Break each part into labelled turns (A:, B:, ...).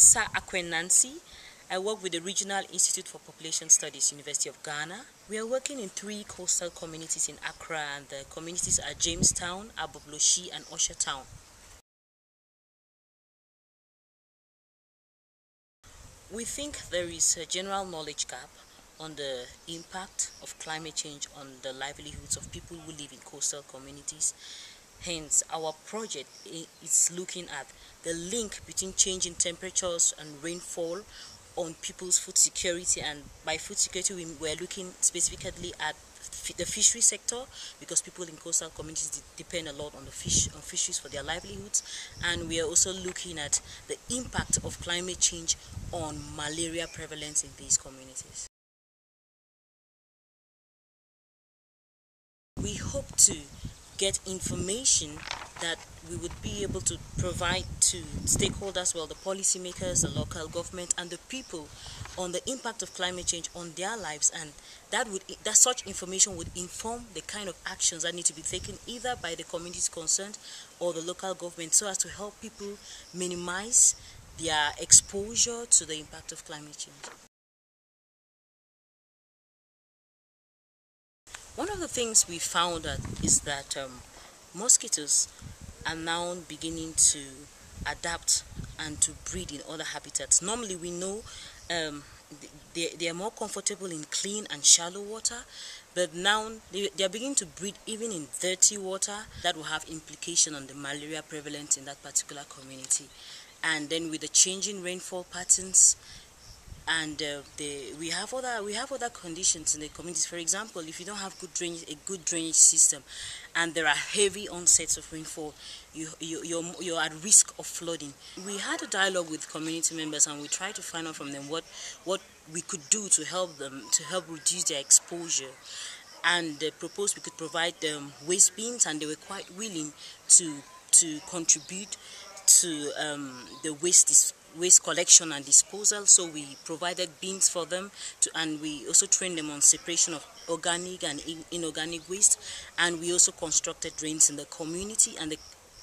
A: Sah Akwen Nancy. I work with the Regional Institute for Population Studies, University of Ghana. We are working in 3 coastal communities in Accra, and the communities are Jamestown, Abobloshi, and Usher Town. We think there is a general knowledge gap on the impact of climate change on the livelihoods of people who live in coastal communities. Hence, our project is looking at the link between change in temperatures and rainfall on people's food security, and by food security we're looking specifically at the fishery sector, because people in coastal communities depend a lot on fisheries for their livelihoods. And we are also looking at the impact of climate change on malaria prevalence in these communities. We hope to get information that we would be able to provide to stakeholders, well, the policymakers, the local government, and the people, on the impact of climate change on their lives, and that such information would inform the kind of actions that need to be taken either by the communities concerned or the local government, so as to help people minimize their exposure to the impact of climate change. One of the things we found is that mosquitoes are now beginning to adapt and to breed in other habitats. Normally we know they are more comfortable in clean and shallow water, but now they are beginning to breed even in dirty water. That will have implication on the malaria prevalence in that particular community. And then with the changing rainfall patterns, and we have other conditions in the communities. For example, if you don't have a good drainage system, and there are heavy onsets of rainfall, you're at risk of flooding. We had a dialogue with community members, and we tried to find out from them what we could do to help them, to help reduce their exposure. And they proposed we could provide them waste bins, and they were quite willing to contribute to the waste collection and disposal. So we provided bins for them, and we also trained them on separation of organic and inorganic waste, and we also constructed drains in the community. And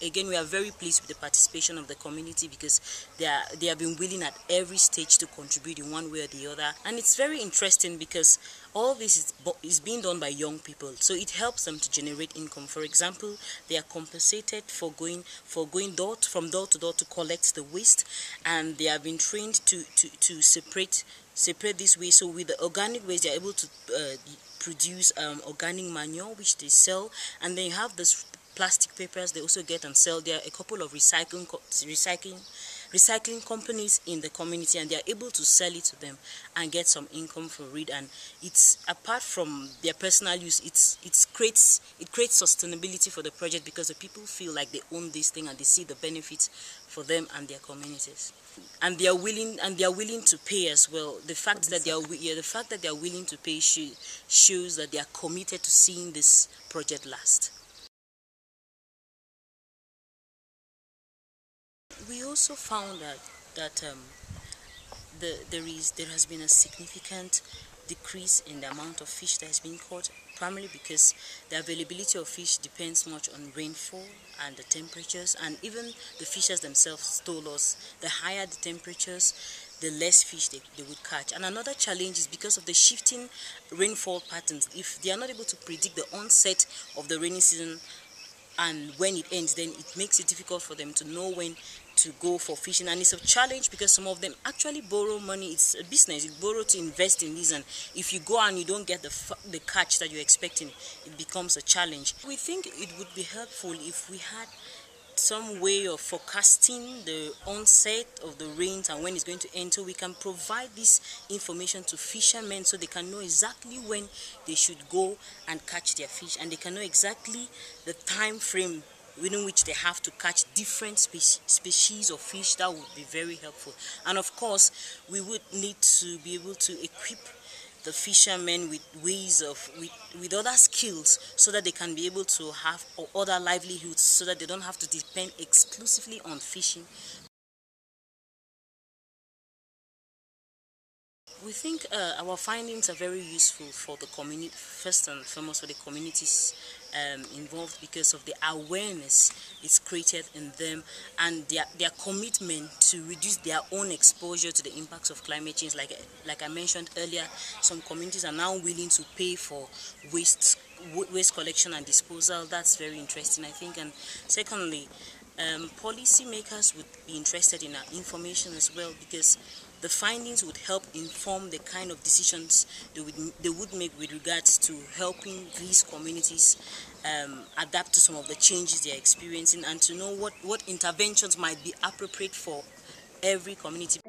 A: again, we are very pleased with the participation of the community, because they have been willing at every stage to contribute in one way or the other. And it's very interesting because all this is being done by young people, so it helps them to generate income. For example, they are compensated for going from door to door to collect the waste, and they have been trained to separate this waste. So with the organic waste, they are able to produce organic manure, which they sell. And then you have this plastic papers they also get and sell. There are a couple of recycling companies in the community, and they are able to sell it to them and get some income for it. And it's, apart from their personal use, it creates sustainability for the project, because the people feel like they own this thing and they see the benefits for them and their communities. And they are willing to pay as well. The fact that they are willing to pay shows that they are committed to seeing this project last. We also found that there has been a significant decrease in the amount of fish that has been caught, primarily because the availability of fish depends much on rainfall and the temperatures, and even the fishers themselves told us the higher the temperatures, the less fish they would catch. And another challenge is because of the shifting rainfall patterns. If they are not able to predict the onset of the rainy season and when it ends, then it makes it difficult for them to know when to go for fishing. And it's a challenge because some of them actually borrow money. It's a business. You borrow to invest in this, and if you go and you don't get the catch that you're expecting, it becomes a challenge. We think it would be helpful if we had some way of forecasting the onset of the rains and when it's going to end, so we can provide this information to fishermen so they can know exactly when they should go and catch their fish, and they can know exactly the time frame within which they have to catch different species of fish. That would be very helpful. And of course, we would need to be able to equip the fishermen with ways with other skills, so that they can be able to have other livelihoods, so that they don't have to depend exclusively on fishing. We think our findings are very useful for the community, first and foremost for the communities involved, because of the awareness it's created in them and their commitment to reduce their own exposure to the impacts of climate change. Like I mentioned earlier, some communities are now willing to pay for waste collection and disposal. That's very interesting, I think. And secondly, policymakers would be interested in our information as well, because the findings would help inform the kind of decisions they would make with regards to helping these communities adapt to some of the changes they are experiencing, and to know what interventions might be appropriate for every community.